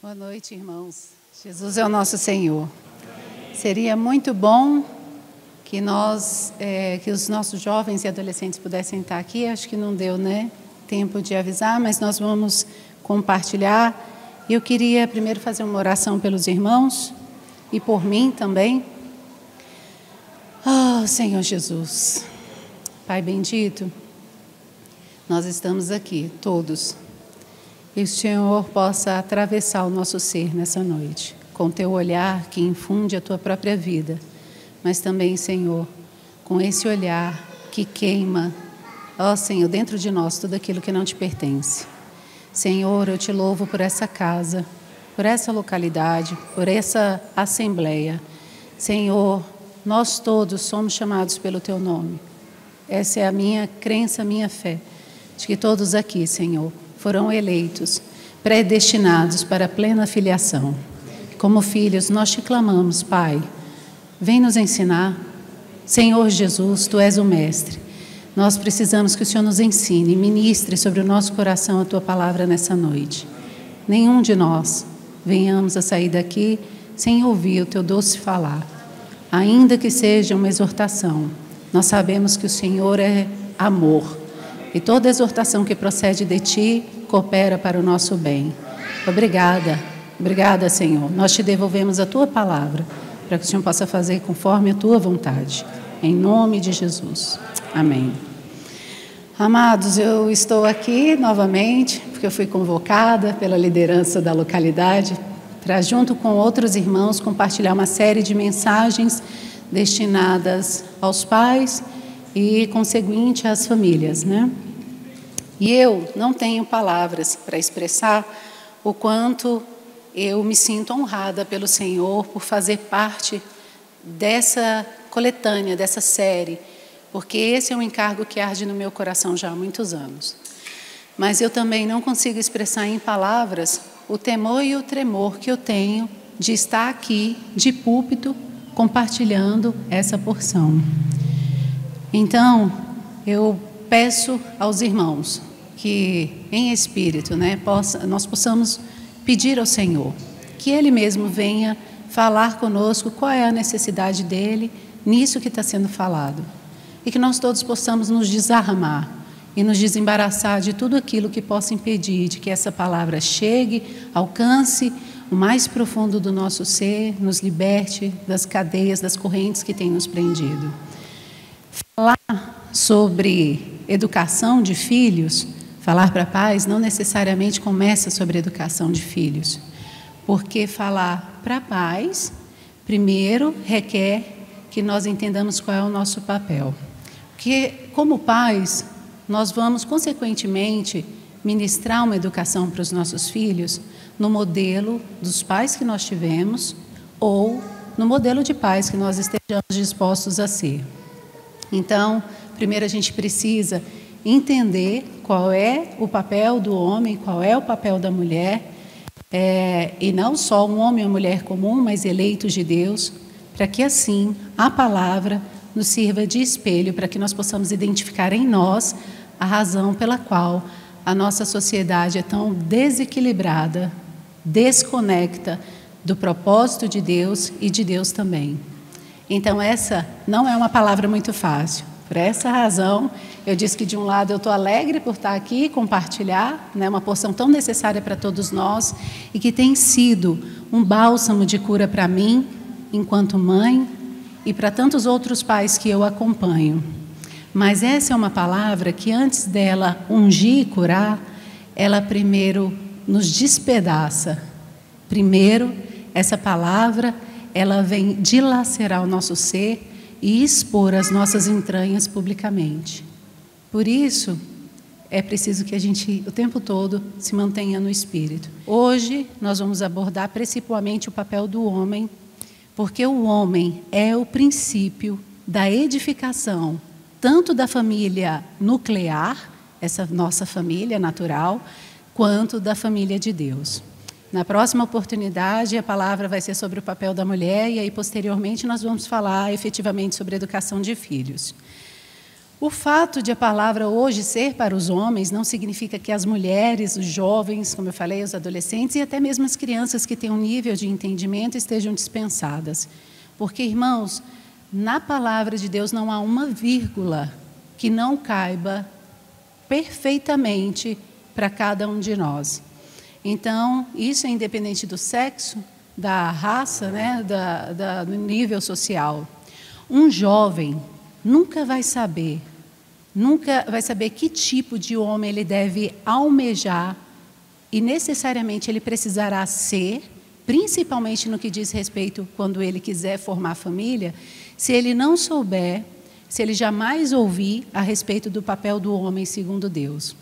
Boa noite, irmãos. Jesus é o nosso Senhor. Seria muito bom que que os nossos jovens e adolescentes pudessem estar aqui. Acho que não deu, né, tempo de avisar, mas nós vamos compartilhar. Eu queria primeiro fazer uma oração pelos irmãos e por mim também. Senhor Jesus, Pai bendito, nós estamos aqui, todos. E o Senhor possa atravessar o nosso ser nessa noite, com o teu olhar que infunde a tua própria vida, mas também, Senhor, com esse olhar que queima, Senhor, dentro de nós tudo aquilo que não te pertence. Senhor, eu te louvo por essa casa, por essa localidade, por essa assembleia. Senhor, nós todos somos chamados pelo teu nome. Essa é a minha crença, a minha fé, de que todos aqui, Senhor, foram eleitos, predestinados para a plena filiação. Como filhos, nós te clamamos, Pai, vem nos ensinar. Senhor Jesus, Tu és o Mestre. Nós precisamos que o Senhor nos ensine, ministre sobre o nosso coração a Tua palavra nessa noite. Nenhum de nós venhamos a sair daqui sem ouvir o Teu doce falar. Ainda que seja uma exortação, nós sabemos que o Senhor é amor. E toda exortação que procede de Ti coopera para o nosso bem. Obrigada, obrigada, Senhor. Nós te devolvemos a Tua palavra, para que o Senhor possa fazer conforme a Tua vontade. Em nome de Jesus. Amém. Amados, eu estou aqui novamente, porque eu fui convocada pela liderança da localidade, para, junto com outros irmãos, compartilhar uma série de mensagens destinadas aos pais e, conseguinte, às famílias, né? E eu não tenho palavras para expressar o quanto eu me sinto honrada pelo Senhor por fazer parte dessa coletânea, dessa série, porque esse é um encargo que arde no meu coração já há muitos anos. Mas eu também não consigo expressar em palavras o temor e o tremor que eu tenho de estar aqui, de púlpito, compartilhando essa porção. Então, eu peço aos irmãos que, em espírito, né, nós possamos pedir ao Senhor que Ele mesmo venha falar conosco qual é a necessidade dEle nisso que está sendo falado. E que nós todos possamos nos desarmar e nos desembaraçar de tudo aquilo que possa impedir de que essa palavra chegue, alcance o mais profundo do nosso ser, nos liberte das cadeias, das correntes que têm nos prendido. Falar sobre educação de filhos, falar para pais não necessariamente começa sobre educação de filhos, porque falar para pais, primeiro, requer que nós entendamos qual é o nosso papel. Porque, como pais, nós vamos, consequentemente, ministrar uma educação para os nossos filhos no modelo dos pais que nós tivemos ou no modelo de pais que nós estejamos dispostos a ser. Então, primeiro a gente precisa entender qual é o papel do homem, qual é o papel da mulher, e não só um homem ou mulher comum, mas eleitos de Deus, para que assim a palavra nos sirva de espelho, para que nós possamos identificar em nós a razão pela qual a nossa sociedade é tão desequilibrada, desconecta do propósito de Deus e de Deus também. Então, essa não é uma palavra muito fácil. Por essa razão, eu disse que, de um lado, eu estou alegre por estar aqui e compartilhar, né, uma porção tão necessária para todos nós e que tem sido um bálsamo de cura para mim, enquanto mãe, e para tantos outros pais que eu acompanho. Mas essa é uma palavra que, antes dela ungir e curar, ela primeiro nos despedaça. Primeiro, essa palavra, ela vem dilacerar o nosso ser e expor as nossas entranhas publicamente. Por isso, é preciso que a gente, o tempo todo, se mantenha no espírito. Hoje, nós vamos abordar principalmente o papel do homem, porque o homem é o princípio da edificação, tanto da família nuclear, essa nossa família natural, quanto da família de Deus. Na próxima oportunidade, a palavra vai ser sobre o papel da mulher e aí, posteriormente, nós vamos falar efetivamente sobre a educação de filhos. O fato de a palavra hoje ser para os homens não significa que as mulheres, os jovens, como eu falei, os adolescentes e até mesmo as crianças que têm um nível de entendimento estejam dispensadas. Porque, irmãos, na palavra de Deus não há uma vírgula que não caiba perfeitamente para cada um de nós. Então, isso é independente do sexo, da raça, né, do nível social. Um jovem nunca vai saber que tipo de homem ele deve almejar e necessariamente ele precisará ser, principalmente no que diz respeito quando ele quiser formar família, se ele não souber, se ele jamais ouvir a respeito do papel do homem segundo Deus.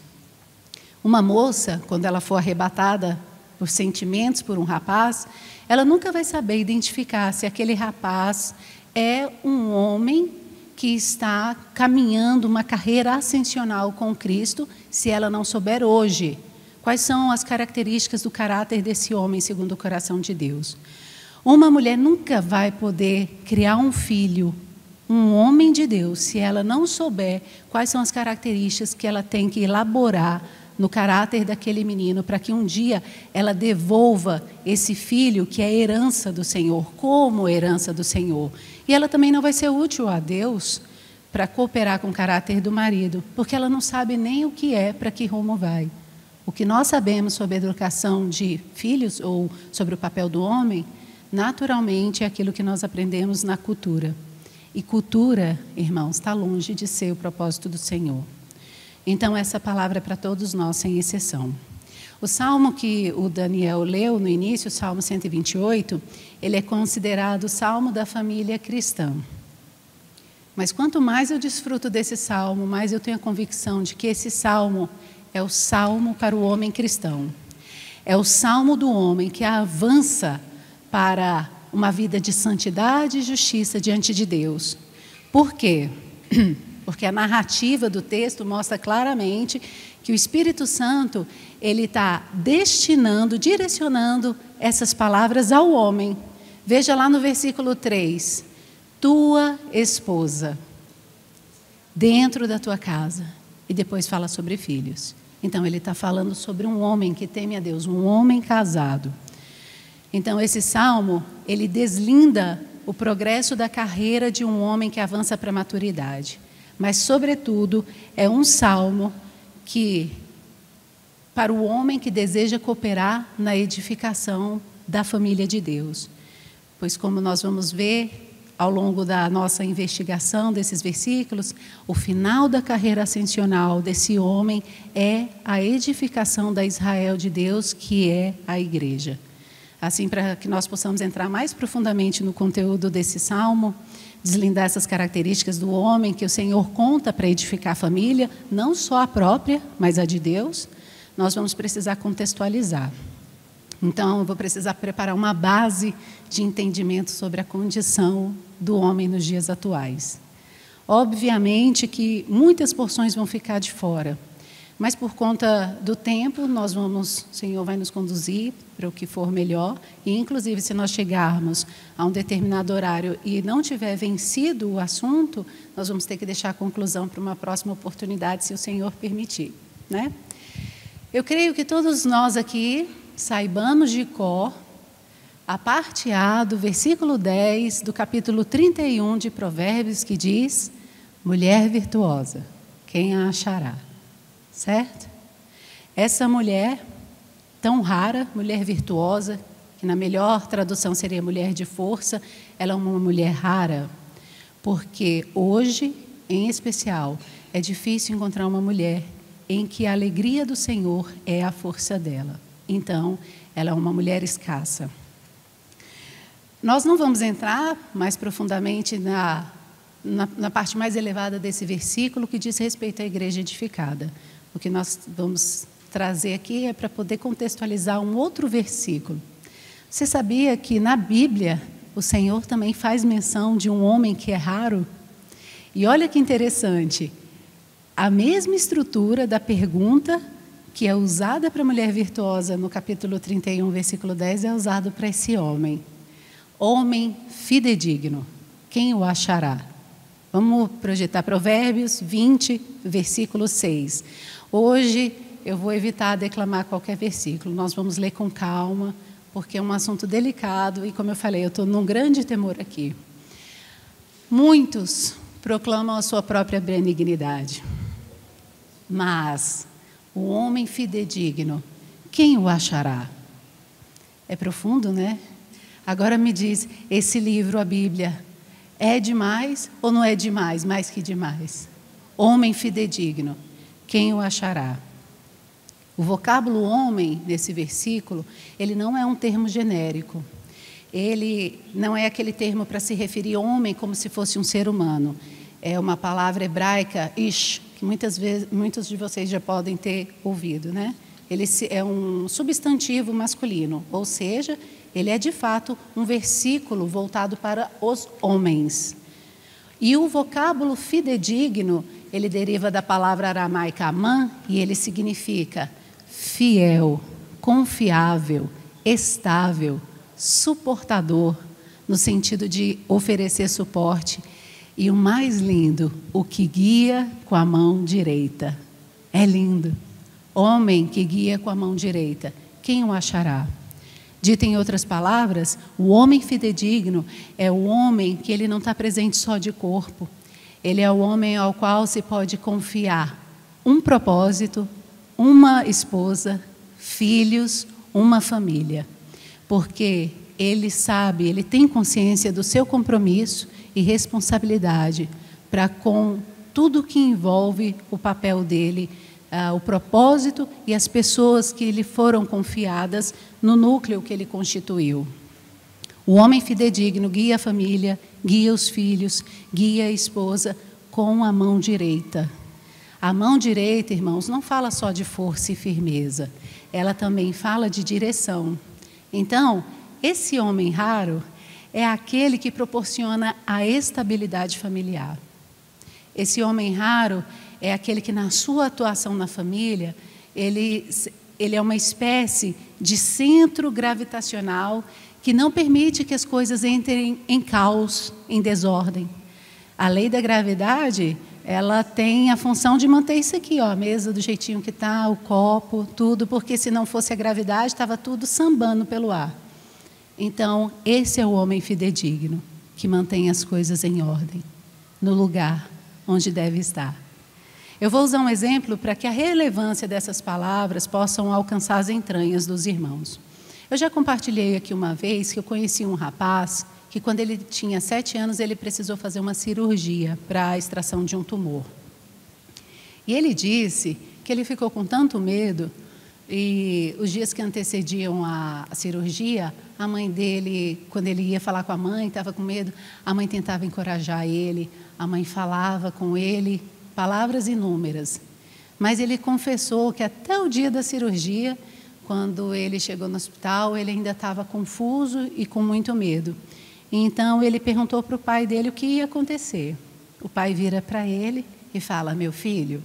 Uma moça, quando ela for arrebatada por sentimentos por um rapaz, ela nunca vai saber identificar se aquele rapaz é um homem que está caminhando uma carreira ascensional com Cristo, se ela não souber hoje quais são as características do caráter desse homem segundo o coração de Deus. Uma mulher nunca vai poder criar um filho, um homem de Deus, se ela não souber quais são as características que ela tem que elaborar no caráter daquele menino, para que um dia ela devolva esse filho que é herança do Senhor, como herança do Senhor. E ela também não vai ser útil a Deus para cooperar com o caráter do marido, porque ela não sabe nem o que é, para que rumo vai. O que nós sabemos sobre a educação de filhos, ou sobre o papel do homem, naturalmente é aquilo que nós aprendemos na cultura. E cultura, irmãos, está longe de ser o propósito do Senhor. Então, essa palavra é para todos nós, sem exceção. O salmo que o Daniel leu no início, o Salmo 128, ele é considerado o salmo da família cristã. Mas quanto mais eu desfruto desse salmo, mais eu tenho a convicção de que esse salmo é o salmo para o homem cristão. É o salmo do homem que avança para uma vida de santidade e justiça diante de Deus. Por quê? Porque a narrativa do texto mostra claramente que o Espírito Santo ele está destinando, direcionando essas palavras ao homem. Veja lá no versículo 3. Tua esposa, dentro da tua casa. E depois fala sobre filhos. Então ele está falando sobre um homem que teme a Deus, um homem casado. Então esse salmo, ele deslinda o progresso da carreira de um homem que avança para a maturidade. Mas, sobretudo, é um salmo que, para o homem que deseja cooperar na edificação da família de Deus. Pois, como nós vamos ver ao longo da nossa investigação desses versículos, o final da carreira ascensional desse homem é a edificação da Israel de Deus, que é a igreja. Assim, para que nós possamos entrar mais profundamente no conteúdo desse salmo, deslindar essas características do homem que o Senhor conta para edificar a família, não só a própria, mas a de Deus, nós vamos precisar contextualizar. Então, eu vou precisar preparar uma base de entendimento sobre a condição do homem nos dias atuais. Obviamente que muitas porções vão ficar de fora, mas por conta do tempo, o Senhor vai nos conduzir para o que for melhor. E, inclusive, se nós chegarmos a um determinado horário e não tiver vencido o assunto, nós vamos ter que deixar a conclusão para uma próxima oportunidade, se o Senhor permitir, né? Eu creio que todos nós aqui saibamos de cor a parte A do versículo 10 do capítulo 31 de Provérbios, que diz: mulher virtuosa, quem a achará? Certo? Essa mulher tão rara, mulher virtuosa, que na melhor tradução seria mulher de força, ela é uma mulher rara, porque hoje, em especial, é difícil encontrar uma mulher em que a alegria do Senhor é a força dela. Então, ela é uma mulher escassa. Nós não vamos entrar mais profundamente na parte mais elevada desse versículo, que diz respeito à igreja edificada. O que nós vamos trazer aqui é para poder contextualizar um outro versículo. Você sabia que na Bíblia o Senhor também faz menção de um homem que é raro? E olha que interessante, a mesma estrutura da pergunta que é usada para a mulher virtuosa no capítulo 31, versículo 10, é usado para esse homem. Homem fidedigno, quem o achará? Vamos projetar Provérbios 20, versículo 6. Hoje eu vou evitar declamar qualquer versículo, nós vamos ler com calma, porque é um assunto delicado e, como eu falei, eu estou num grande temor aqui. Muitos proclamam a sua própria benignidade, mas o homem fidedigno, quem o achará? É profundo, né? Agora me diz, esse livro, a Bíblia, é demais ou não é demais? Mais que demais. Homem fidedigno, quem o achará? O vocábulo homem, nesse versículo, ele não é um termo genérico. Ele não é aquele termo para se referir a homem como se fosse um ser humano. É uma palavra hebraica, ish, que muitos de vocês já podem ter ouvido, né? Ele é um substantivo masculino, ou seja, ele é de fato um versículo voltado para os homens. E o vocábulo fidedigno, ele deriva da palavra aramaica amã, e ele significa fiel, confiável, estável, suportador, no sentido de oferecer suporte. E o mais lindo, o que guia com a mão direita. É lindo. Homem que guia com a mão direita, quem o achará? Dito em outras palavras, o homem fidedigno é o homem que ele não está presente só de corpo. Ele é o homem ao qual se pode confiar um propósito, uma esposa, filhos, uma família. Porque ele sabe, ele tem consciência do seu compromisso e responsabilidade para com tudo que envolve o papel dele, o propósito e as pessoas que lhe foram confiadas no núcleo que ele constituiu. O homem fidedigno guia a família, guia os filhos, guia a esposa com a mão direita. A mão direita, irmãos, não fala só de força e firmeza, ela também fala de direção. Então, esse homem raro é aquele que proporciona a estabilidade familiar. Esse homem raro é aquele que, na sua atuação na família, ele é uma espécie de centro gravitacional que não permite que as coisas entrem em caos, em desordem. A lei da gravidade, ela tem a função de manter isso aqui, ó, a mesa do jeitinho que está, o copo, tudo, porque se não fosse a gravidade, estava tudo sambando pelo ar. Então, esse é o homem fidedigno, que mantém as coisas em ordem, no lugar onde deve estar. Eu vou usar um exemplo para que a relevância dessas palavras possam alcançar as entranhas dos irmãos. Eu já compartilhei aqui uma vez que eu conheci um rapaz que, quando ele tinha 7 anos, ele precisou fazer uma cirurgia para a extração de um tumor. E ele disse que ele ficou com tanto medo, e os dias que antecediam a cirurgia, a mãe dele, quando ele ia falar com a mãe, estava com medo, a mãe tentava encorajar ele, a mãe falava com ele, palavras inúmeras. Mas ele confessou que até o dia da cirurgia, quando ele chegou no hospital, ele ainda estava confuso e com muito medo. Então, ele perguntou para o pai dele o que ia acontecer. O pai vira para ele e fala: meu filho,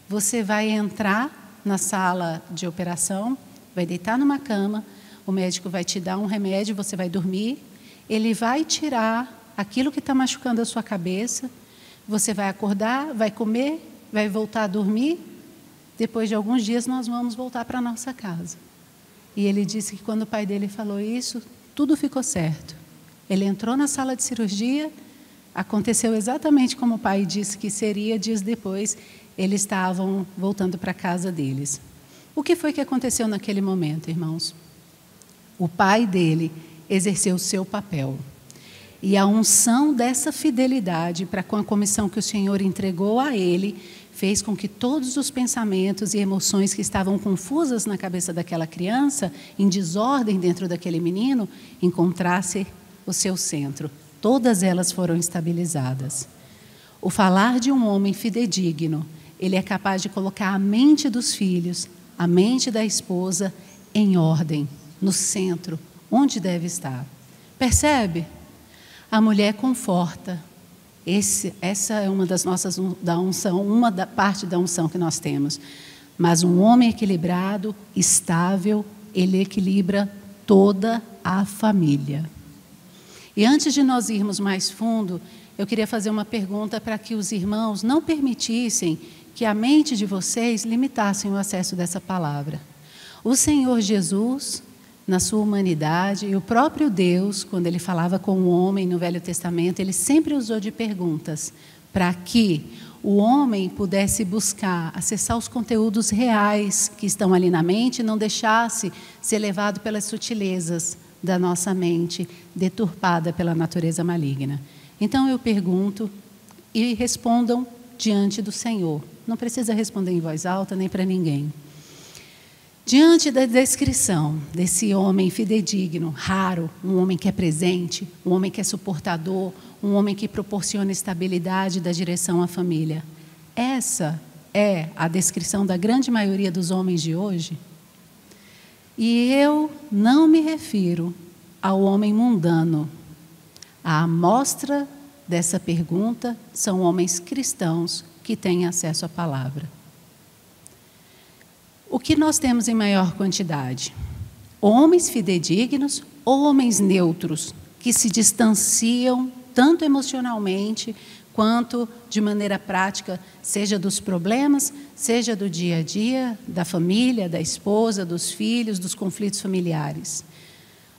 você vai entrar na sala de operação, vai deitar numa cama, o médico vai te dar um remédio, você vai dormir, ele vai tirar aquilo que está machucando a sua cabeça, você vai acordar, vai comer, vai voltar a dormir, depois de alguns dias nós vamos voltar para a nossa casa. E ele disse que quando o pai dele falou isso, tudo ficou certo. Ele entrou na sala de cirurgia, aconteceu exatamente como o pai disse que seria. Dias depois, eles estavam voltando para a casa deles. O que foi que aconteceu naquele momento, irmãos? O pai dele exerceu o seu papel. E a unção dessa fidelidade para com a comissão que o Senhor entregou a ele fez com que todos os pensamentos e emoções que estavam confusas na cabeça daquela criança, em desordem dentro daquele menino, encontrassem o seu centro. Todas elas foram estabilizadas. O falar de um homem fidedigno, ele é capaz de colocar a mente dos filhos, a mente da esposa em ordem, no centro, onde deve estar. Percebe? A mulher conforta. Essa é uma das nossas da unção, uma da parte da unção que nós temos. Mas um homem equilibrado, estável, ele equilibra toda a família. E antes de nós irmos mais fundo, eu queria fazer uma pergunta para que os irmãos não permitissem que a mente de vocês limitassem o acesso dessa palavra. O Senhor Jesus, na sua humanidade, e o próprio Deus, quando Ele falava com o homem no Velho Testamento, Ele sempre usou de perguntas para que o homem pudesse buscar, acessar os conteúdos reais que estão ali na mente e não deixasse ser levado pelas sutilezas da nossa mente, deturpada pela natureza maligna. Então eu pergunto e respondam diante do Senhor. Não precisa responder em voz alta nem para ninguém. Diante da descrição desse homem fidedigno, raro, um homem que é presente, um homem que é suportador, um homem que proporciona estabilidade da direção à família, essa é a descrição da grande maioria dos homens de hoje? E eu não me refiro ao homem mundano. A amostra dessa pergunta são homens cristãos que têm acesso à palavra. O que nós temos em maior quantidade? Homens fidedignos ou homens neutros, que se distanciam tanto emocionalmente quanto de maneira prática, seja dos problemas, seja do dia a dia, da família, da esposa, dos filhos, dos conflitos familiares.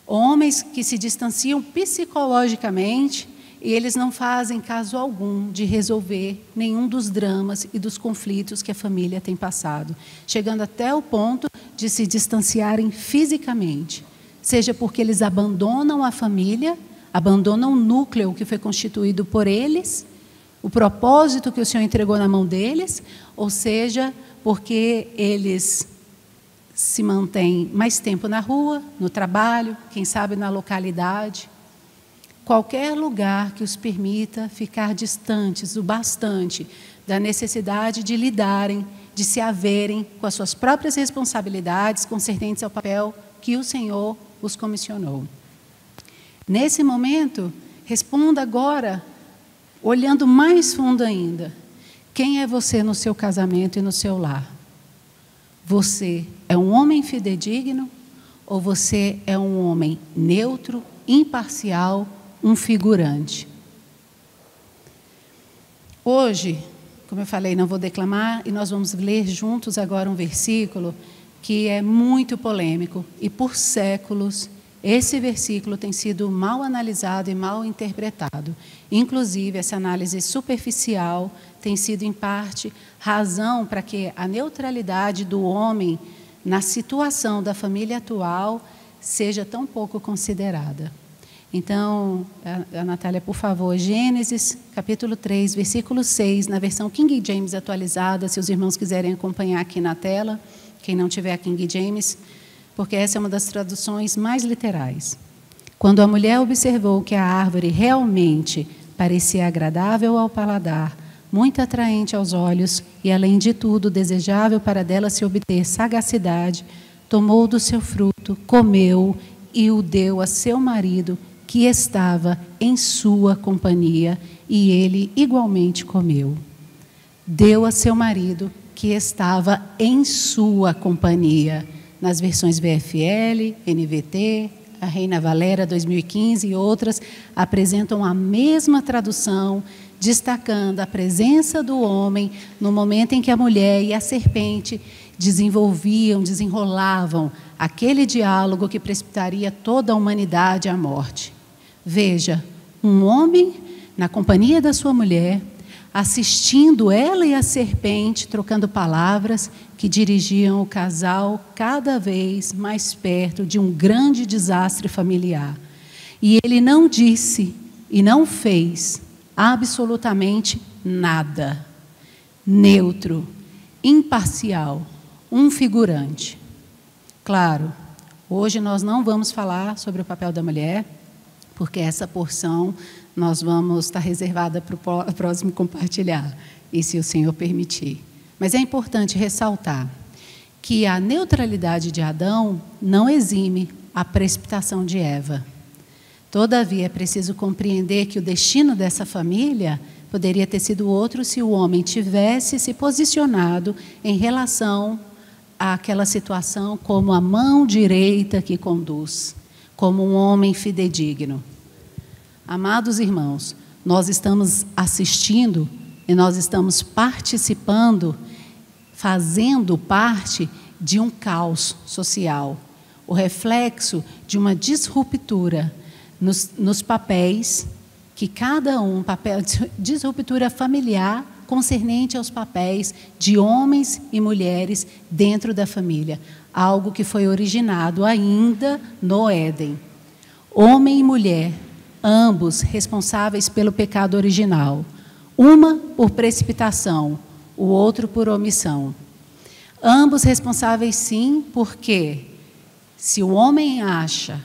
Homens que se distanciam psicologicamente e eles não fazem caso algum de resolver nenhum dos dramas e dos conflitos que a família tem passado, chegando até o ponto de se distanciarem fisicamente, seja porque eles abandonam a família, abandonam o núcleo que foi constituído por eles, o propósito que o Senhor entregou na mão deles, ou seja, porque eles se mantêm mais tempo na rua, no trabalho, quem sabe na localidade. Qualquer lugar que os permita ficar distantes o bastante da necessidade de lidarem, de se haverem com as suas próprias responsabilidades concernentes ao papel que o Senhor os comissionou. Nesse momento, responda agora, olhando mais fundo ainda, quem é você no seu casamento e no seu lar? Você é um homem fidedigno ou você é um homem neutro, imparcial, um figurante? Hoje, como eu falei, não vou declamar, e nós vamos ler juntos agora um versículo que é muito polêmico, e por séculos esse versículo tem sido mal analisado e mal interpretado. Inclusive, essa análise superficial tem sido, em parte, razão para que a neutralidade do homem na situação da família atual seja tão pouco considerada. Então, a Natália, por favor, Gênesis, capítulo 3, versículo 6, na versão King James atualizada, se os irmãos quiserem acompanhar aqui na tela, quem não tiver a King James, porque essa é uma das traduções mais literais. Quando a mulher observou que a árvore realmente parecia agradável ao paladar, muito atraente aos olhos e, além de tudo, desejável para dela se obter sagacidade, tomou do seu fruto, comeu e o deu a seu marido, que estava em sua companhia, e ele igualmente comeu. Deu a seu marido, que estava em sua companhia. Nas versões VFL, NVT, a Reina Valera 2015 e outras apresentam a mesma tradução, destacando a presença do homem no momento em que a mulher e a serpente desenrolavam aquele diálogo que precipitaria toda a humanidade à morte. Veja, um homem na companhia da sua mulher, assistindo ela e a serpente, trocando palavras que dirigiam o casal cada vez mais perto de um grande desastre familiar. E ele não disse e não fez absolutamente nada. Neutro, imparcial, um figurante. Claro, hoje nós não vamos falar sobre o papel da mulher, porque essa porção nós vamos estar reservada para o próximo compartilhar, e se o Senhor permitir. Mas é importante ressaltar que a neutralidade de Adão não exime a precipitação de Eva. Todavia, é preciso compreender que o destino dessa família poderia ter sido outro se o homem tivesse se posicionado em relação àquela situação como a mão direita que conduz, como um homem fidedigno. Amados irmãos, nós estamos assistindo e nós estamos participando, fazendo parte de um caos social, o reflexo de uma disruptura nos papéis, que cada um, papel, disruptura familiar, concernente aos papéis de homens e mulheres dentro da família, algo que foi originado ainda no Éden. Homem e mulher, ambos responsáveis pelo pecado original, uma por precipitação, o outro por omissão. Ambos responsáveis, sim, porque se o homem acha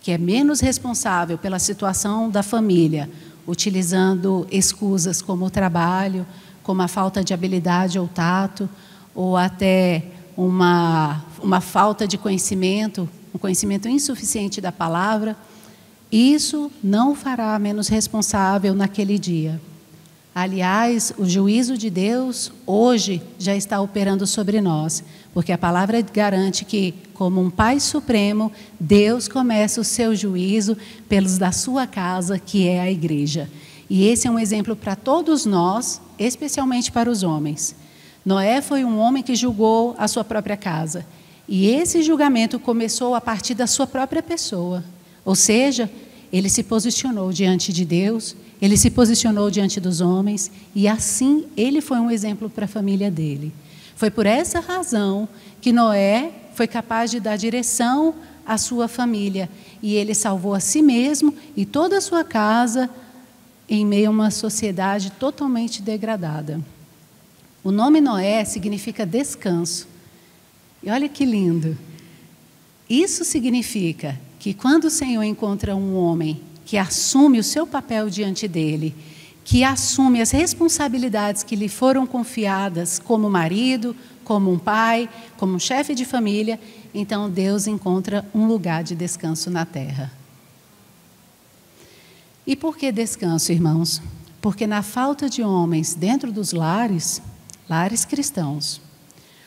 que é menos responsável pela situação da família, utilizando escusas como o trabalho, como a falta de habilidade ou tato, ou até uma falta de conhecimento, um conhecimento insuficiente da palavra, isso não o fará menos responsável naquele dia. Aliás, o juízo de Deus hoje já está operando sobre nós, porque a palavra garante que, como um Pai Supremo, Deus começa o seu juízo pelos da sua casa, que é a igreja. E esse é um exemplo para todos nós, especialmente para os homens. Noé foi um homem que julgou a sua própria casa. E esse julgamento começou a partir da sua própria pessoa. Ou seja, ele se posicionou diante de Deus, ele se posicionou diante dos homens, e assim ele foi um exemplo para a família dele. Foi por essa razão que Noé foi capaz de dar direção à sua família, e ele salvou a si mesmo e toda a sua casa em meio a uma sociedade totalmente degradada. O nome Noé significa descanso. E olha que lindo. Isso significa que quando o Senhor encontra um homem que assume o seu papel diante dele, que assume as responsabilidades que lhe foram confiadas como marido, como um pai, como um chefe de família, então Deus encontra um lugar de descanso na terra. E por que descanso, irmãos? Porque na falta de homens dentro dos lares cristãos,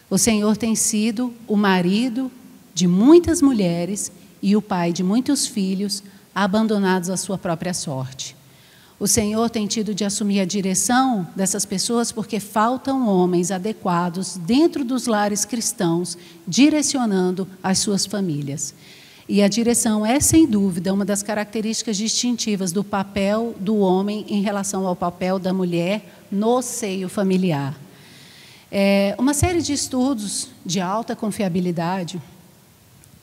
o Senhor tem sido o marido de muitas mulheres e o pai de muitos filhos abandonados à sua própria sorte. O Senhor tem tido de assumir a direção dessas pessoas porque faltam homens adequados dentro dos lares cristãos, direcionando as suas famílias. E a direção é, sem dúvida, uma das características distintivas do papel do homem em relação ao papel da mulher no seio familiar. Uma série de estudos de alta confiabilidade,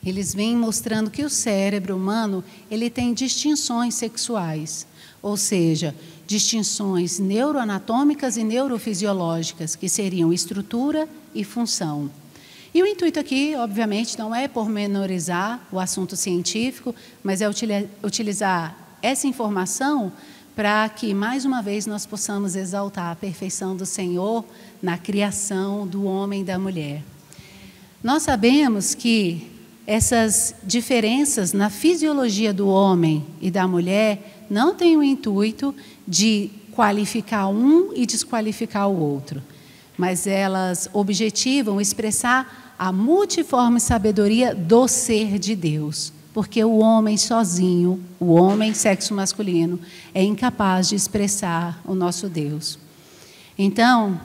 eles vêm mostrando que o cérebro humano ele tem distinções sexuais, ou seja, distinções neuroanatômicas e neurofisiológicas, que seriam estrutura e função. E o intuito aqui, obviamente, não é pormenorizar o assunto científico, mas é utilizar essa informação para que, mais uma vez, nós possamos exaltar a perfeição do Senhor na criação do homem e da mulher. Nós sabemos que essas diferenças na fisiologia do homem e da mulher não têm o intuito de qualificar um e desqualificar o outro, mas elas objetivam expressar a multiforme sabedoria do ser de Deus, porque o homem sozinho, o homem sexo masculino, é incapaz de expressar o nosso Deus. Então,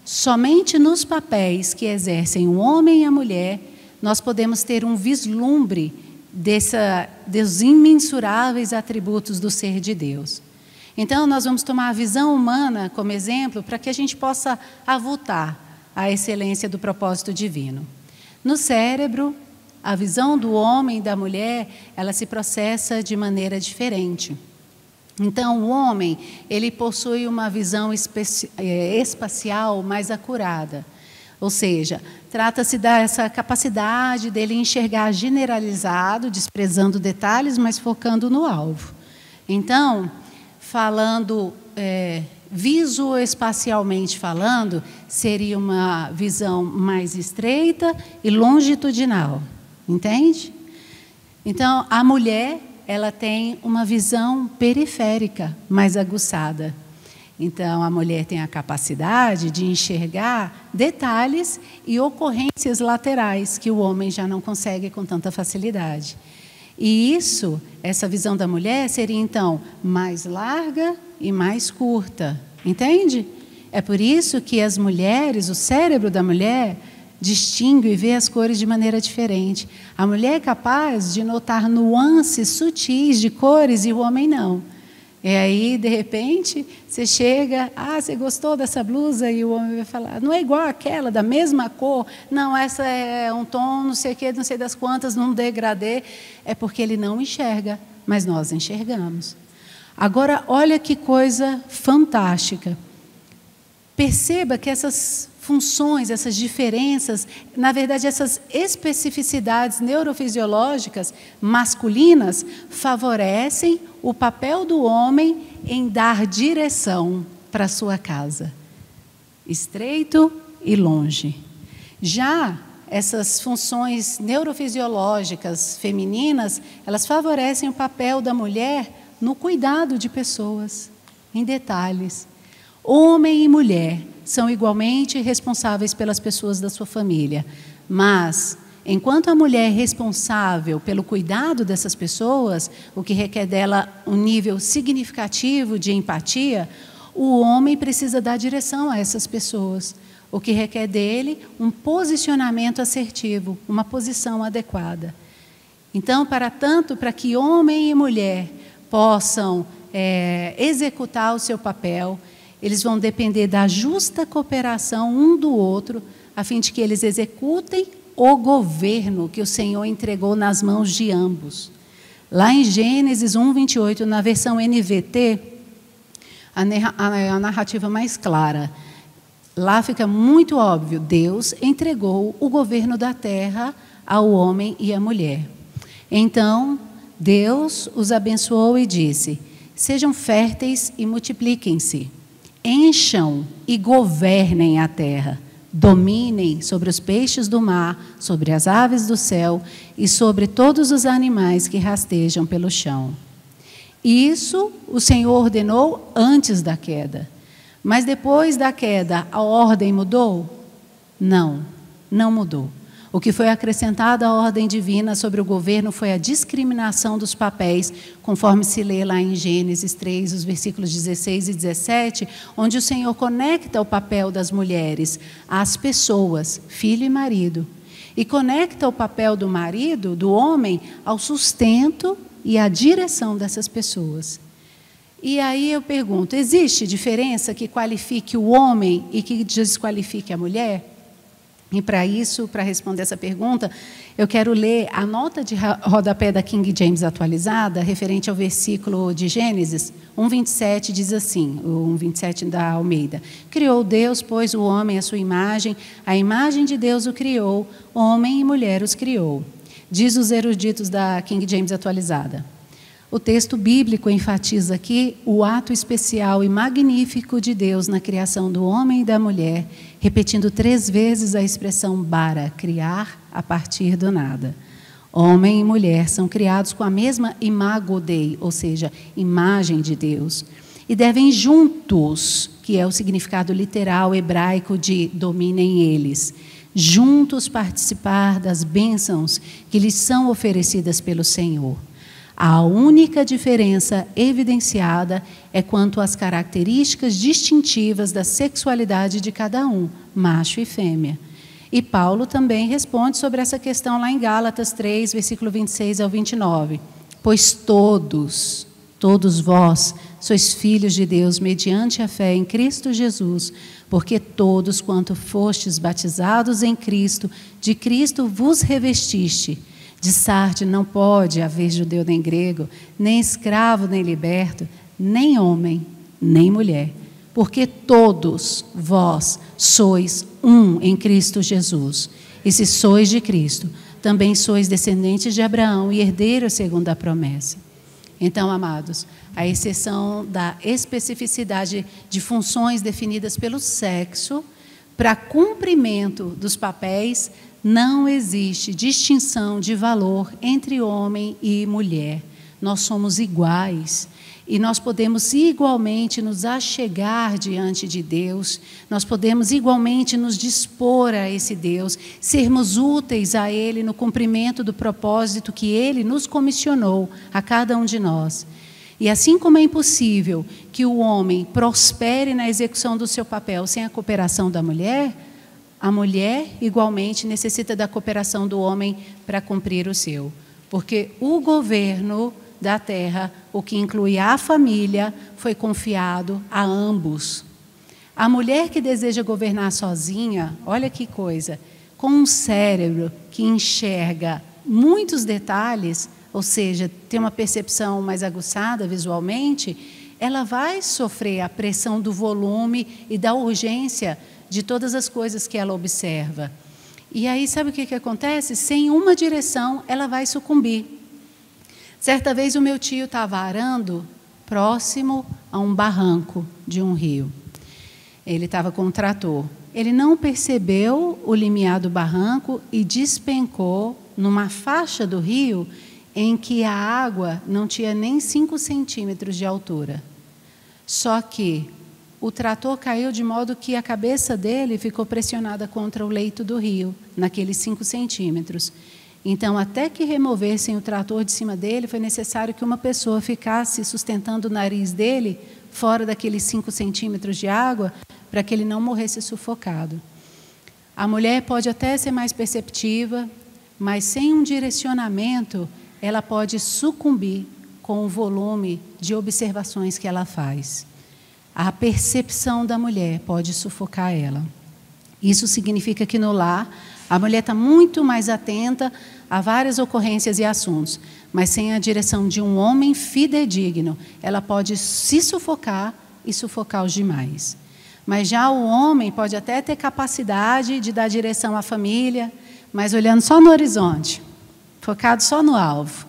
somente nos papéis que exercem o homem e a mulher, nós podemos ter um vislumbre dos imensuráveis atributos do ser de Deus. Então, nós vamos tomar a visão humana como exemplo para que a gente possa avultar a excelência do propósito divino. No cérebro, a visão do homem e da mulher, ela se processa de maneira diferente. Então, o homem, ele possui uma visão espacial mais acurada. Ou seja, trata-se dessa capacidade dele enxergar generalizado, desprezando detalhes, mas focando no alvo. Então, falando visoespacialmente falando, seria uma visão mais estreita e longitudinal, entende? Então, a mulher, ela tem uma visão periférica mais aguçada. Então, a mulher tem a capacidade de enxergar detalhes e ocorrências laterais que o homem já não consegue com tanta facilidade. E essa visão da mulher seria, então, mais larga e mais curta. Entende? É por isso que as mulheres, o cérebro da mulher, distingue e vê as cores de maneira diferente. A mulher é capaz de notar nuances sutis de cores e o homem não. E aí, de repente, você chega, você gostou dessa blusa? E o homem vai falar, não é igual àquela, da mesma cor? Não, essa é um tom, não sei o quê, não sei das quantas, num degradê. É porque ele não enxerga, mas nós enxergamos. Agora, olha que coisa fantástica. Perceba que essas funções, essas diferenças, na verdade, essas especificidades neurofisiológicas masculinas favorecem o papel do homem em dar direção para a sua casa, estreito e longe. Já essas funções neurofisiológicas femininas, elas favorecem o papel da mulher no cuidado de pessoas, em detalhes. Homem e mulher são igualmente responsáveis pelas pessoas da sua família, mas, enquanto a mulher é responsável pelo cuidado dessas pessoas, o que requer dela um nível significativo de empatia, o homem precisa dar direção a essas pessoas, o que requer dele um posicionamento assertivo, uma posição adequada. Então, para que homem e mulher possam executar o seu papel, eles vão depender da justa cooperação um do outro, a fim de que eles executem o governo que o Senhor entregou nas mãos de ambos. Lá em Gênesis 1:28, na versão NVT, a narrativa mais clara. Lá fica muito óbvio, Deus entregou o governo da terra ao homem e à mulher. Então, Deus os abençoou e disse, sejam férteis e multipliquem-se. Encham e governem a terra, dominem sobre os peixes do mar, sobre as aves do céu e sobre todos os animais que rastejam pelo chão. Isso o Senhor ordenou antes da queda. Mas depois da queda, a ordem mudou? Não, não mudou. O que foi acrescentado à ordem divina sobre o governo foi a discriminação dos papéis, conforme se lê lá em Gênesis 3, os versículos 16 e 17, onde o Senhor conecta o papel das mulheres às pessoas, filho e marido, e conecta o papel do marido, do homem, ao sustento e à direção dessas pessoas. E aí eu pergunto, existe diferença que qualifique o homem e que desqualifique a mulher? E para isso, para responder essa pergunta, eu quero ler a nota de rodapé da King James atualizada, referente ao versículo de Gênesis 1:27, diz assim, o 1:27 da Almeida. Criou Deus, pois, o homem à sua imagem, a imagem de Deus o criou, homem e mulher os criou. Diz os eruditos da King James atualizada. O texto bíblico enfatiza aqui o ato especial e magnífico de Deus na criação do homem e da mulher, repetindo 3 vezes a expressão bara, criar a partir do nada. Homem e mulher são criados com a mesma imago Dei, ou seja, imagem de Deus, e devem juntos, que é o significado literal hebraico de dominem eles, juntos participar das bênçãos que lhes são oferecidas pelo Senhor. A única diferença evidenciada é quanto às características distintivas da sexualidade de cada um, macho e fêmea. E Paulo também responde sobre essa questão lá em Gálatas 3, versículo 26 ao 29. Pois todos vós sois filhos de Deus mediante a fé em Cristo Jesus, porque todos quanto fostes batizados em Cristo, de Cristo vos revestiste. De Sarte não pode haver judeu nem grego, nem escravo nem liberto, nem homem, nem mulher, porque todos vós sois um em Cristo Jesus. E se sois de Cristo, também sois descendentes de Abraão e herdeiros segundo a promessa. Então, amados, a exceção da especificidade de funções definidas pelo sexo, para cumprimento dos papéis, não existe distinção de valor entre homem e mulher. Nós somos iguais e nós podemos igualmente nos achegar diante de Deus, nós podemos igualmente nos dispor a esse Deus, sermos úteis a Ele no cumprimento do propósito que Ele nos comissionou, a cada um de nós. E assim como é impossível que o homem prospere na execução do seu papel sem a cooperação da mulher, a mulher igualmente necessita da cooperação do homem para cumprir o seu. Porque o governo da terra, o que inclui a família, foi confiado a ambos. A mulher que deseja governar sozinha, olha que coisa, com um cérebro que enxerga muitos detalhes, ou seja, tem uma percepção mais aguçada visualmente, ela vai sofrer a pressão do volume e da urgência de todas as coisas que ela observa. E aí, sabe o que acontece? Sem uma direção, ela vai sucumbir. Certa vez o meu tio estava arando próximo a um barranco de um rio. Ele estava com um trator. Ele não percebeu o limiar do barranco e despencou numa faixa do rio em que a água não tinha nem 5 centímetros de altura. Só que o trator caiu de modo que a cabeça dele ficou pressionada contra o leito do rio, naqueles 5 centímetros. Então, até que removessem o trator de cima dele, foi necessário que uma pessoa ficasse sustentando o nariz dele fora daqueles 5 centímetros de água, para que ele não morresse sufocado. A mulher pode até ser mais perceptiva, mas sem um direcionamento, ela pode sucumbir com o volume de observações que ela faz. A percepção da mulher pode sufocar ela. Isso significa que no lar, a mulher está muito mais atenta a várias ocorrências e assuntos, mas sem a direção de um homem fidedigno, ela pode se sufocar e sufocar os demais. Mas já o homem pode até ter capacidade de dar direção à família, mas olhando só no horizonte, focado só no alvo.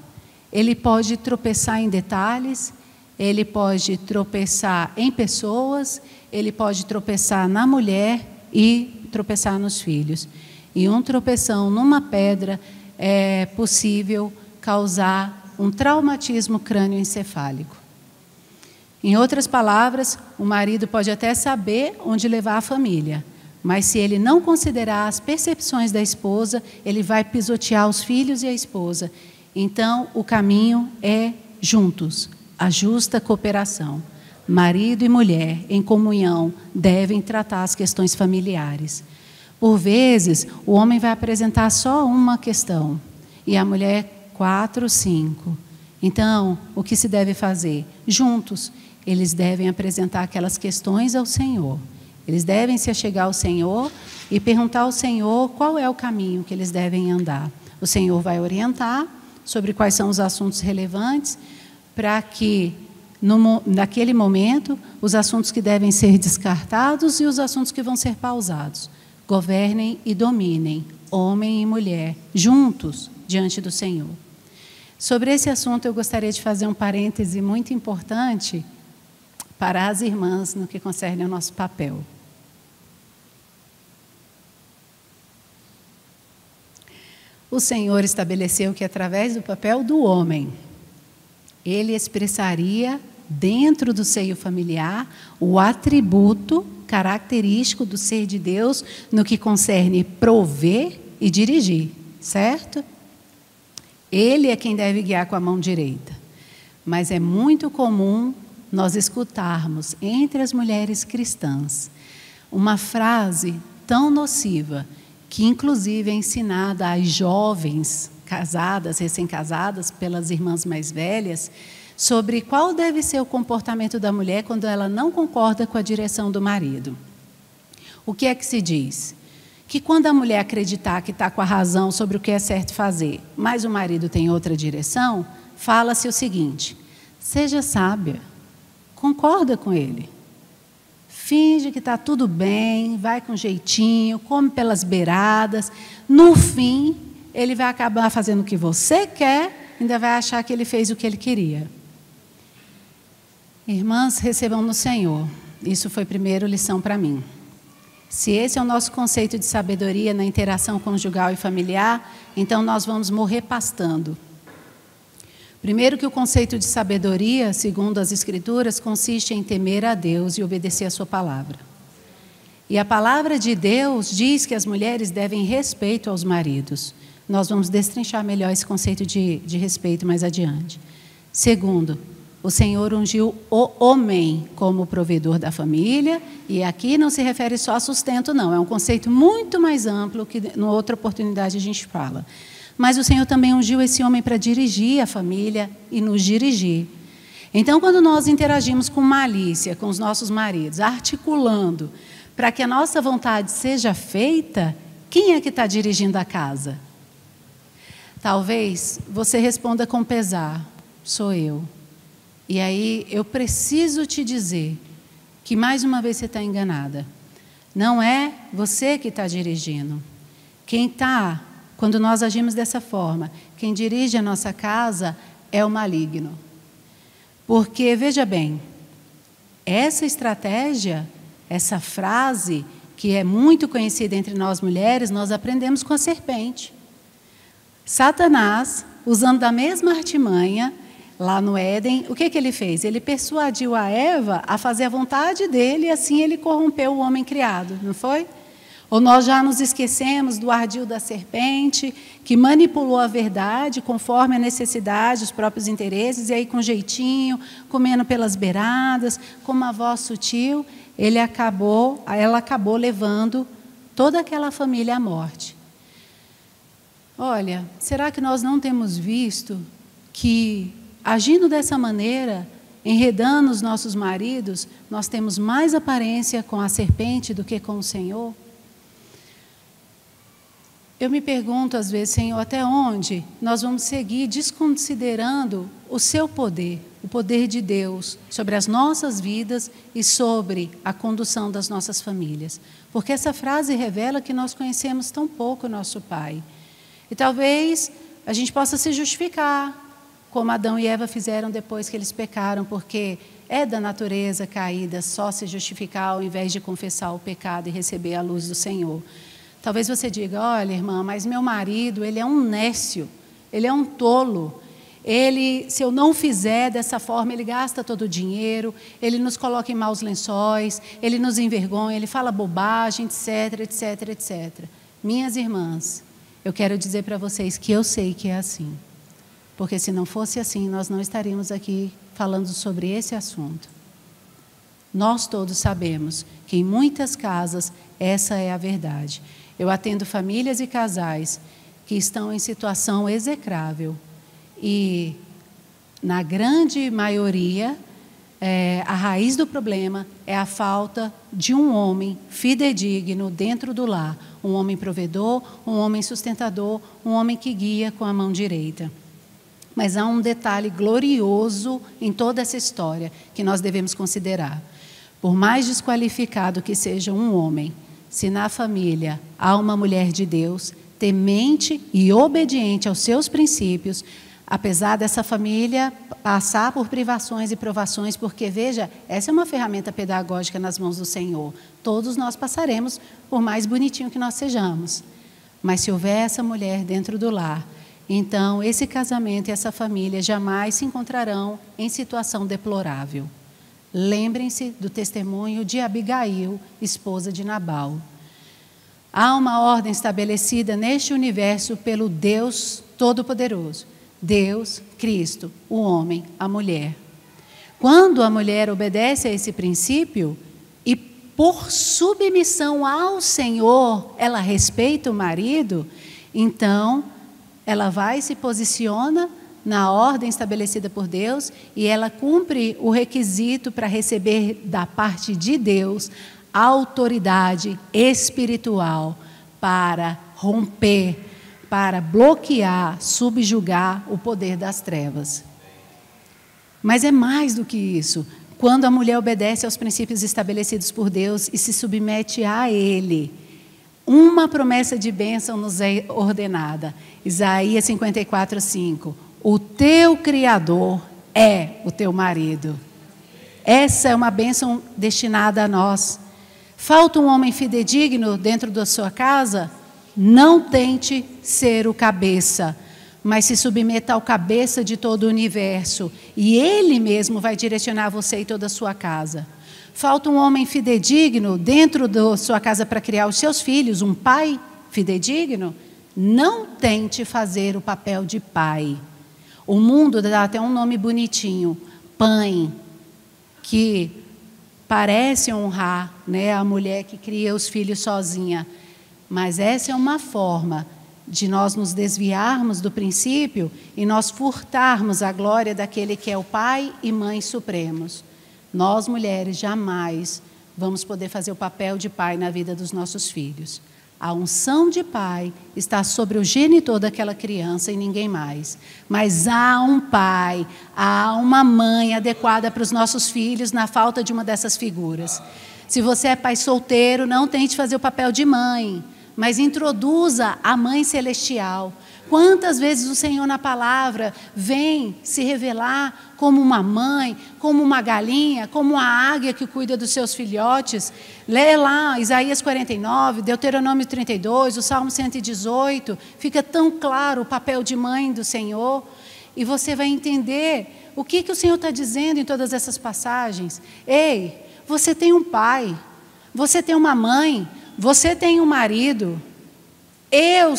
Ele pode tropeçar em detalhes, ele pode tropeçar em pessoas, ele pode tropeçar na mulher e tropeçar nos filhos. E um tropeção numa pedra é possível causar um traumatismo crânioencefálico. Em outras palavras, o marido pode até saber onde levar a família, mas se ele não considerar as percepções da esposa, ele vai pisotear os filhos e a esposa. Então, o caminho é juntos, a justa cooperação. Marido e mulher, em comunhão, devem tratar as questões familiares. Por vezes, o homem vai apresentar só uma questão e a mulher 4, 5. Então, o que se deve fazer? Juntos, eles devem apresentar aquelas questões ao Senhor. Eles devem se achegar ao Senhor e perguntar ao Senhor qual é o caminho que eles devem andar. O Senhor vai orientar sobre quais são os assuntos relevantes para que, naquele momento, os assuntos que devem ser descartados e os assuntos que vão ser pausados. Governem e dominem, homem e mulher, juntos, diante do Senhor. Sobre esse assunto, eu gostaria de fazer um parêntese muito importante para as irmãs no que concerne ao nosso papel. O Senhor estabeleceu que, através do papel do homem, ele expressaria, dentro do seio familiar, o atributo característico do ser de Deus no que concerne prover e dirigir, certo? Ele é quem deve guiar com a mão direita. Mas é muito comum nós escutarmos entre as mulheres cristãs uma frase tão nociva que inclusive é ensinada às jovens casadas, recém-casadas, pelas irmãs mais velhas, sobre qual deve ser o comportamento da mulher quando ela não concorda com a direção do marido. O que é que se diz? Que quando a mulher acreditar que está com a razão sobre o que é certo fazer, mas o marido tem outra direção, fala-se o seguinte: seja sábia, concorda com ele. Finge que está tudo bem, vai com jeitinho, come pelas beiradas. No fim, ele vai acabar fazendo o que você quer, ainda vai achar que ele fez o que ele queria. Irmãs, recebam no Senhor. Isso foi primeiro lição para mim. Se esse é o nosso conceito de sabedoria na interação conjugal e familiar, então nós vamos morrer pastando. Primeiro que o conceito de sabedoria, segundo as Escrituras, consiste em temer a Deus e obedecer a sua palavra. E a palavra de Deus diz que as mulheres devem respeito aos maridos. Nós vamos destrinchar melhor esse conceito de respeito mais adiante. Segundo, O Senhor ungiu o homem como provedor da família, e aqui não se refere só a sustento, não. É um conceito muito mais amplo que, em outra oportunidade, a gente fala. Mas o Senhor também ungiu esse homem para dirigir a família e nos dirigir. Então, quando nós interagimos com malícia, com os nossos maridos, articulando para que a nossa vontade seja feita, quem é que está dirigindo a casa? Talvez você responda com pesar: sou eu. E aí eu preciso te dizer que mais uma vez você está enganada. Não é você que está dirigindo. Quem está, quando nós agimos dessa forma, quem dirige a nossa casa é o maligno. Porque, veja bem, essa estratégia, essa frase, que é muito conhecida entre nós mulheres, nós aprendemos com a serpente. Satanás, usando da mesma artimanha, lá no Éden, o que ele fez? Ele persuadiu a Eva a fazer a vontade dele, e assim ele corrompeu o homem criado, não foi? Ou nós já nos esquecemos do ardil da serpente, que manipulou a verdade conforme a necessidade, os próprios interesses, e aí com jeitinho, comendo pelas beiradas, com uma voz sutil, ela acabou levando toda aquela família à morte. Olha, será que nós não temos visto que, agindo dessa maneira, enredando os nossos maridos, nós temos mais aparência com a serpente do que com o Senhor? Eu me pergunto às vezes, Senhor, até onde nós vamos seguir desconsiderando o seu poder, o poder de Deus sobre as nossas vidas e sobre a condução das nossas famílias? Porque essa frase revela que nós conhecemos tão pouco o nosso Pai. E talvez a gente possa se justificar, como Adão e Eva fizeram depois que eles pecaram, porque é da natureza caída só se justificar ao invés de confessar o pecado e receber a luz do Senhor. Talvez você diga: olha, irmã, mas meu marido, ele é um nécio, ele é um tolo. Ele, se eu não fizer dessa forma, ele gasta todo o dinheiro, ele nos coloca em maus lençóis, ele nos envergonha, ele fala bobagem, etc, etc, etc. Minhas irmãs, eu quero dizer para vocês que eu sei que é assim. Porque se não fosse assim, nós não estaríamos aqui falando sobre esse assunto. Nós todos sabemos que em muitas casas essa é a verdade. Eu atendo famílias e casais que estão em situação execrável e, na grande maioria, a raiz do problema é a falta de um homem fidedigno dentro do lar, um homem provedor, um homem sustentador, um homem que guia com a mão direita. Mas há um detalhe glorioso em toda essa história que nós devemos considerar. Por mais desqualificado que seja um homem, se na família há uma mulher de Deus, temente e obediente aos seus princípios, apesar dessa família passar por privações e provações, porque, veja, essa é uma ferramenta pedagógica nas mãos do Senhor. Todos nós passaremos, por mais bonitinho que nós sejamos. Mas se houver essa mulher dentro do lar, então esse casamento e essa família jamais se encontrarão em situação deplorável. Lembrem-se do testemunho de Abigail, esposa de Nabal. Há uma ordem estabelecida neste universo pelo Deus Todo-Poderoso. Deus, Cristo, o homem, a mulher. Quando a mulher obedece a esse princípio e por submissão ao Senhor, ela respeita o marido, então ela vai e se posiciona na ordem estabelecida por Deus e ela cumpre o requisito para receber da parte de Deus a autoridade espiritual para romper, para bloquear, subjugar o poder das trevas. Mas é mais do que isso. Quando a mulher obedece aos princípios estabelecidos por Deus e se submete a Ele, uma promessa de bênção nos é ordenada. Isaías 54:5. O teu Criador é o teu marido. Essa é uma bênção destinada a nós. Falta um homem fidedigno dentro da sua casa? Não tente ser o cabeça, mas se submeta ao cabeça de todo o universo. E Ele mesmo vai direcionar você e toda a sua casa. Falta um homem fidedigno dentro da sua casa para criar os seus filhos, um pai fidedigno? Não tente fazer o papel de pai. O mundo dá até um nome bonitinho, Pãe, que parece honrar, né, a mulher que cria os filhos sozinha, mas essa é uma forma de nós nos desviarmos do princípio e nós furtarmos a glória daquele que é o Pai e Mãe Supremos. Nós, mulheres, jamais vamos poder fazer o papel de pai na vida dos nossos filhos. A unção de pai está sobre o genitor daquela criança e ninguém mais. Mas há um pai, há uma mãe adequada para os nossos filhos na falta de uma dessas figuras. Se você é pai solteiro, não tente fazer o papel de mãe, mas introduza a mãe celestial. Quantas vezes o Senhor na palavra vem se revelar como uma mãe, como uma galinha, como uma águia que cuida dos seus filhotes. Lê lá Isaías 49, Deuteronômio 32, o Salmo 118, fica tão claro o papel de mãe do Senhor. E você vai entender o que o Senhor está dizendo em todas essas passagens. Ei, você tem um pai, você tem uma mãe, você tem um marido. Eu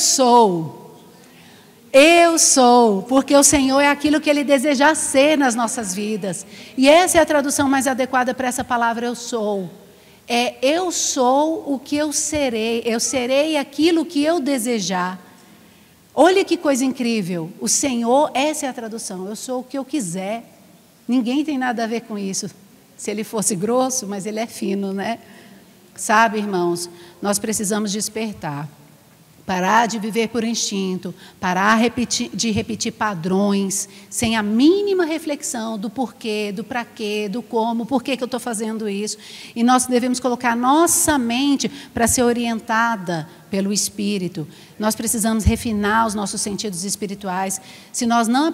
sou, porque o Senhor é aquilo que Ele deseja ser nas nossas vidas. E essa é a tradução mais adequada para essa palavra, eu sou. Eu sou o que eu serei aquilo que eu desejar. Olha que coisa incrível, o Senhor, essa é a tradução, eu sou o que eu quiser. Ninguém tem nada a ver com isso. Se ele fosse grosso, mas ele é fino, né? Sabe, irmãos, nós precisamos despertar. Parar de viver por instinto, parar de repetir padrões, sem a mínima reflexão do porquê, do para quê, do como, por que eu estou fazendo isso. E nós devemos colocar nossa mente para ser orientada pelo Espírito. Nós precisamos refinar os nossos sentidos espirituais. Se nós não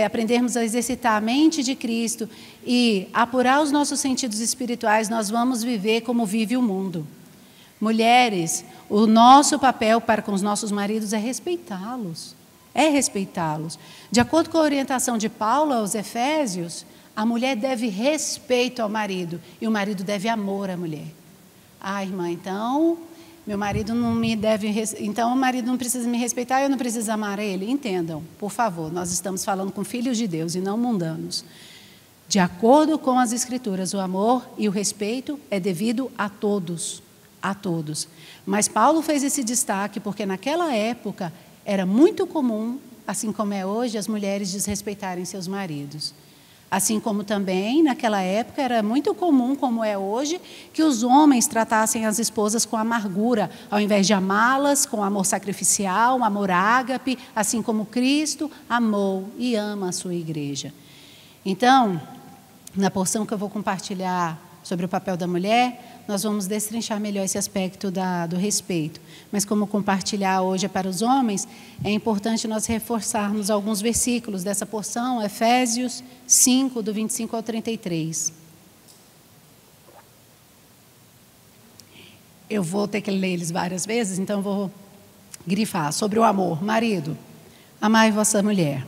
aprendermos a exercitar a mente de Cristo e apurar os nossos sentidos espirituais, nós vamos viver como vive o mundo. Mulheres, o nosso papel para com os nossos maridos é respeitá-los. De acordo com a orientação de Paulo aos Efésios, a mulher deve respeito ao marido e o marido deve amor à mulher. Ah, irmã, então, meu marido não me deve, então o marido não precisa me respeitar, eu não preciso amar ele? Entendam, por favor, nós estamos falando com filhos de Deus e não mundanos. De acordo com as Escrituras, o amor e o respeito é devido a todos. A todos. Mas Paulo fez esse destaque porque naquela época era muito comum, assim como é hoje, as mulheres desrespeitarem seus maridos. Assim como também naquela época era muito comum, como é hoje, que os homens tratassem as esposas com amargura, ao invés de amá-las com amor sacrificial, um amor ágape, assim como Cristo amou e ama a sua igreja. Então, na porção que eu vou compartilhar sobre o papel da mulher, nós vamos destrinchar melhor esse aspecto do respeito. Mas como compartilhar hoje é para os homens, é importante nós reforçarmos alguns versículos dessa porção, Efésios 5, do 25 ao 33. Eu vou ter que ler eles várias vezes, então vou grifar. Sobre o amor, marido, amai vossa mulher.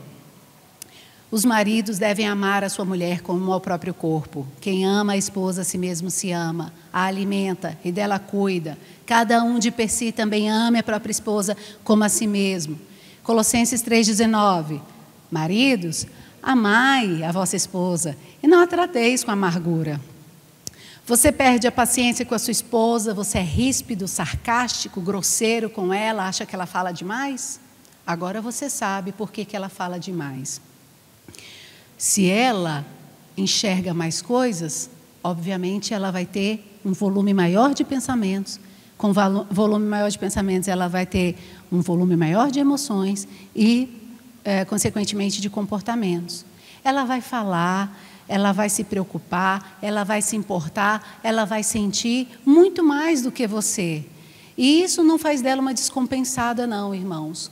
Os maridos devem amar a sua mulher como ao próprio corpo. Quem ama a esposa, a si mesmo se ama, a alimenta e dela cuida. Cada um de per si também ame a própria esposa como a si mesmo. Colossenses 3,19. Maridos, amai a vossa esposa e não a trateis com amargura. Você perde a paciência com a sua esposa, você é ríspido, sarcástico, grosseiro com ela, acha que ela fala demais? Agora você sabe por que ela fala demais. Se ela enxerga mais coisas, obviamente ela vai ter um volume maior de pensamentos. Com volume maior de pensamentos, ela vai ter um volume maior de emoções e, consequentemente, de comportamentos. Ela vai falar, ela vai se preocupar, ela vai se importar, ela vai sentir muito mais do que você. E isso não faz dela uma descompensada, não, irmãos.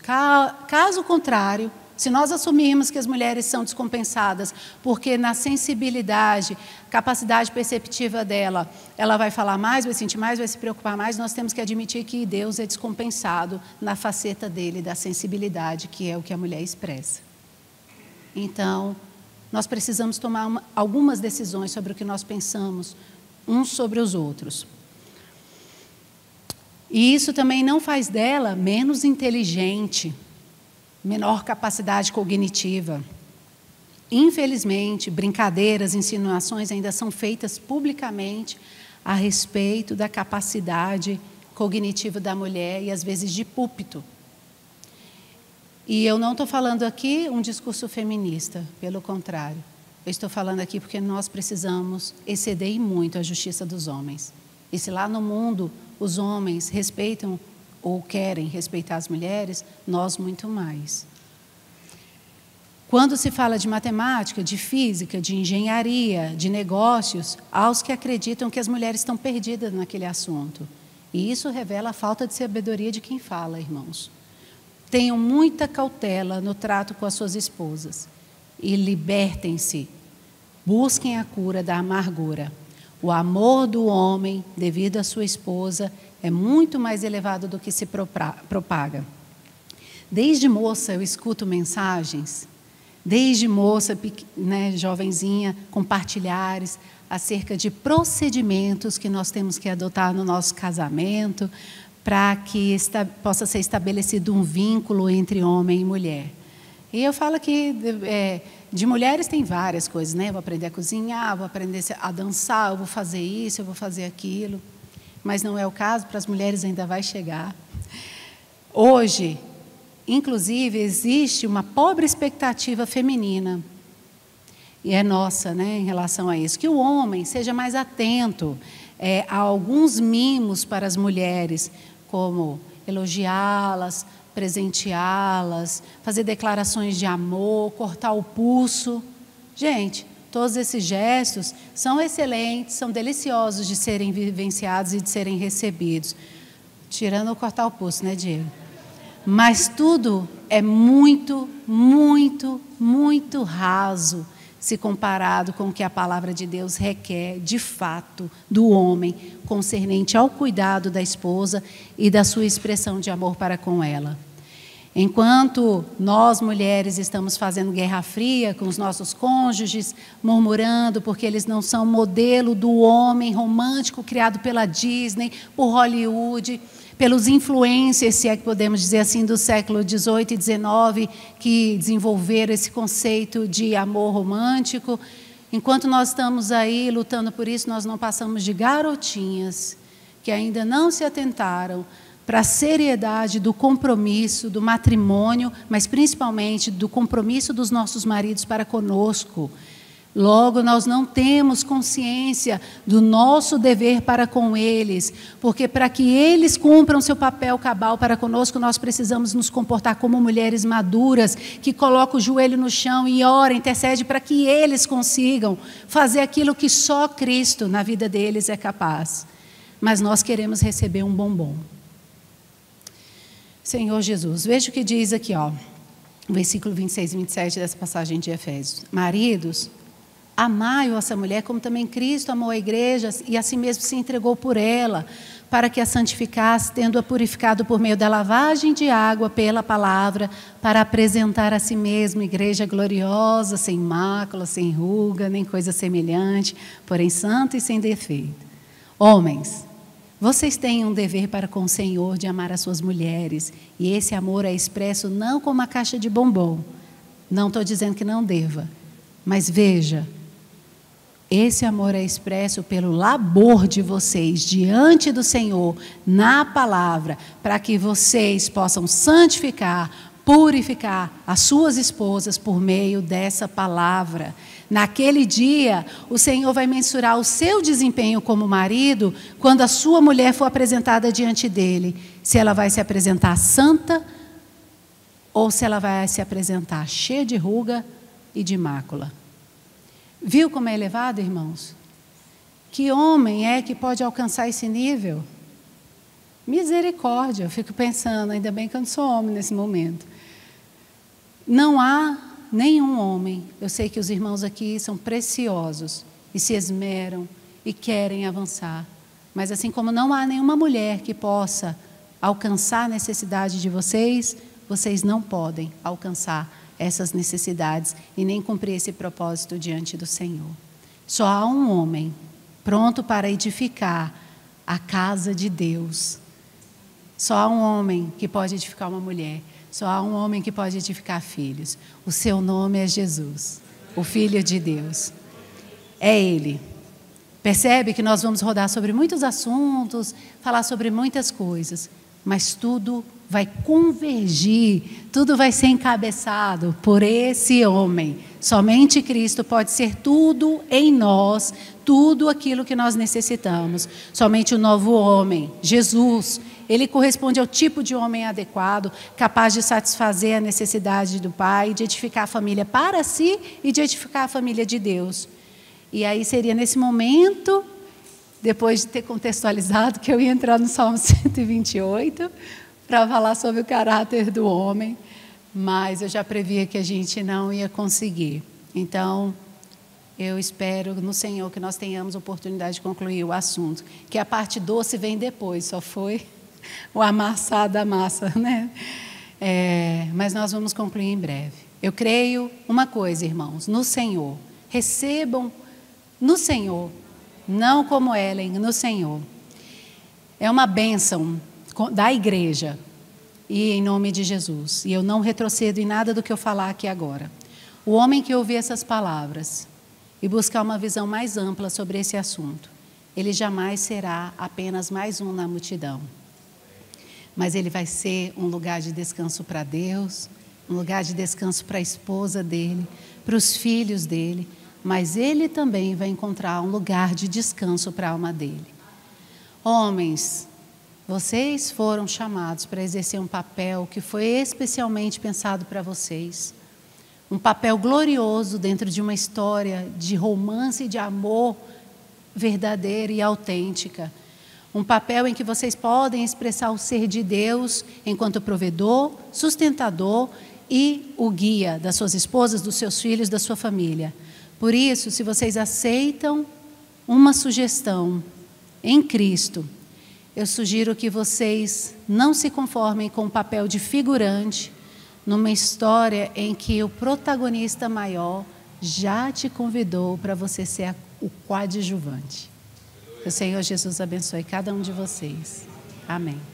Caso contrário, se nós assumirmos que as mulheres são descompensadas, porque na sensibilidade, capacidade perceptiva dela, ela vai falar mais, vai sentir mais, vai se preocupar mais, nós temos que admitir que Deus é descompensado na faceta dele, da sensibilidade, que é o que a mulher expressa. Então, nós precisamos tomar algumas decisões sobre o que nós pensamos uns sobre os outros. E isso também não faz dela menos inteligente, menor capacidade cognitiva. infelizmente, brincadeiras, insinuações ainda são feitas publicamente a respeito da capacidade cognitiva da mulher e, às vezes, de púlpito. E eu não estou falando aqui um discurso feminista, pelo contrário. Eu estou falando aqui porque nós precisamos exceder muito a justiça dos homens. E se lá no mundo os homens respeitam ou querem respeitar as mulheres, nós muito mais. Quando se fala de matemática, de física, de engenharia, de negócios, há os que acreditam que as mulheres estão perdidas naquele assunto. E isso revela a falta de sabedoria de quem fala, irmãos. Tenham muita cautela no trato com as suas esposas e libertem-se. Busquem a cura da amargura. O amor do homem, devido à sua esposa, é muito mais elevado do que se propaga. Desde moça eu escuto mensagens, desde moça, né, jovenzinha, compartilhares acerca de procedimentos que nós temos que adotar no nosso casamento, para que possa ser estabelecido um vínculo entre homem e mulher. E eu falo que de mulheres tem várias coisas, né? Eu vou aprender a cozinhar, vou aprender a dançar, eu vou fazer isso, eu vou fazer aquilo. Mas não é o caso, para as mulheres ainda vai chegar. Hoje, inclusive, existe uma pobre expectativa feminina, e é nossa, né, em relação a isso, que o homem seja mais atento a alguns mimos para as mulheres, como elogiá-las, presenteá-las, fazer declarações de amor, cortar o pulso. Gente, todos esses gestos são excelentes, são deliciosos de serem vivenciados e de serem recebidos. Tirando o cortar o pulso, né, Diego? Mas tudo é muito, muito, muito raso se comparado com o que a palavra de Deus requer, de fato, do homem, concernente ao cuidado da esposa e da sua expressão de amor para com ela. Enquanto nós, mulheres, estamos fazendo guerra fria com os nossos cônjuges, murmurando porque eles não são modelo do homem romântico criado pela Disney, por Hollywood, pelos influencers, se é que podemos dizer assim, do século XVIII e XIX, que desenvolveram esse conceito de amor romântico. Enquanto nós estamos aí lutando por isso, nós não passamos de garotinhas que ainda não se atentaram para a seriedade do compromisso, do matrimônio, mas principalmente do compromisso dos nossos maridos para conosco. Logo, nós não temos consciência do nosso dever para com eles, porque para que eles cumpram seu papel cabal para conosco, nós precisamos nos comportar como mulheres maduras, que colocam o joelho no chão e oram, intercedem para que eles consigam fazer aquilo que só Cristo na vida deles é capaz. Mas nós queremos receber um bombom. Senhor Jesus, veja o que diz aqui, ó, no versículo 26 e 27 dessa passagem de Efésios. Maridos, amai a vossa mulher como também Cristo amou a igreja e a si mesmo se entregou por ela, para que a santificasse, tendo-a purificado por meio da lavagem de água pela palavra, para apresentar a si mesmo igreja gloriosa, sem mácula, sem ruga, nem coisa semelhante, porém santa e sem defeito. Homens, vocês têm um dever para com o Senhor de amar as suas mulheres, e esse amor é expresso não como uma caixa de bombom. Não estou dizendo que não deva, mas veja, esse amor é expresso pelo labor de vocês diante do Senhor, na palavra, para que vocês possam santificar, purificar as suas esposas por meio dessa palavra. Naquele dia, o Senhor vai mensurar o seu desempenho como marido quando a sua mulher for apresentada diante dele. Se ela vai se apresentar santa ou se ela vai se apresentar cheia de ruga e de mácula. Viu como é elevado, irmãos? Que homem é que pode alcançar esse nível? Misericórdia, eu fico pensando, ainda bem que eu não sou homem nesse momento. Não há nenhum homem, eu sei que os irmãos aqui são preciosos e se esmeram e querem avançar, mas assim como não há nenhuma mulher que possa alcançar a necessidade de vocês, vocês não podem alcançar essas necessidades e nem cumprir esse propósito diante do Senhor. Só há um homem pronto para edificar a casa de Deus. Só há um homem que pode edificar uma mulher. Só há um homem que pode edificar filhos. O seu nome é Jesus. o Filho de Deus. É Ele. Percebe que nós vamos rodar sobre muitos assuntos, falar sobre muitas coisas, mas tudo vai convergir, tudo vai ser encabeçado por esse homem. Somente Cristo pode ser tudo em nós, tudo aquilo que nós necessitamos. Somente o novo homem, Jesus, ele corresponde ao tipo de homem adequado, capaz de satisfazer a necessidade do Pai, de edificar a família para si e de edificar a família de Deus. E aí seria nesse momento, depois de ter contextualizado, que eu ia entrar no Salmo 128, para falar sobre o caráter do homem, mas eu já previa que a gente não ia conseguir. Então, eu espero no Senhor que nós tenhamos oportunidade de concluir o assunto, que a parte doce vem depois, só foi o amassar da massa, né? Mas nós vamos concluir em breve. Eu creio uma coisa, irmãos, no Senhor. Recebam no Senhor, não como Ellen, no Senhor. É uma bênção da igreja e em nome de Jesus. E eu não retrocedo em nada do que eu falar aqui agora. O homem que ouvir essas palavras e buscar uma visão mais ampla sobre esse assunto, ele jamais será apenas mais um na multidão. Mas ele vai ser um lugar de descanso para Deus, um lugar de descanso para a esposa dele, para os filhos dele, mas ele também vai encontrar um lugar de descanso para a alma dele. Homens, vocês foram chamados para exercer um papel que foi especialmente pensado para vocês. Um papel glorioso dentro de uma história de romance e de amor verdadeira e autêntica. Um papel em que vocês podem expressar o ser de Deus enquanto provedor, sustentador e o guia das suas esposas, dos seus filhos, da sua família. Por isso, se vocês aceitam uma sugestão em Cristo, eu sugiro que vocês não se conformem com o papel de figurante numa história em que o protagonista maior já te convidou para você ser o coadjuvante. Que o Senhor Jesus abençoe cada um de vocês. Amém.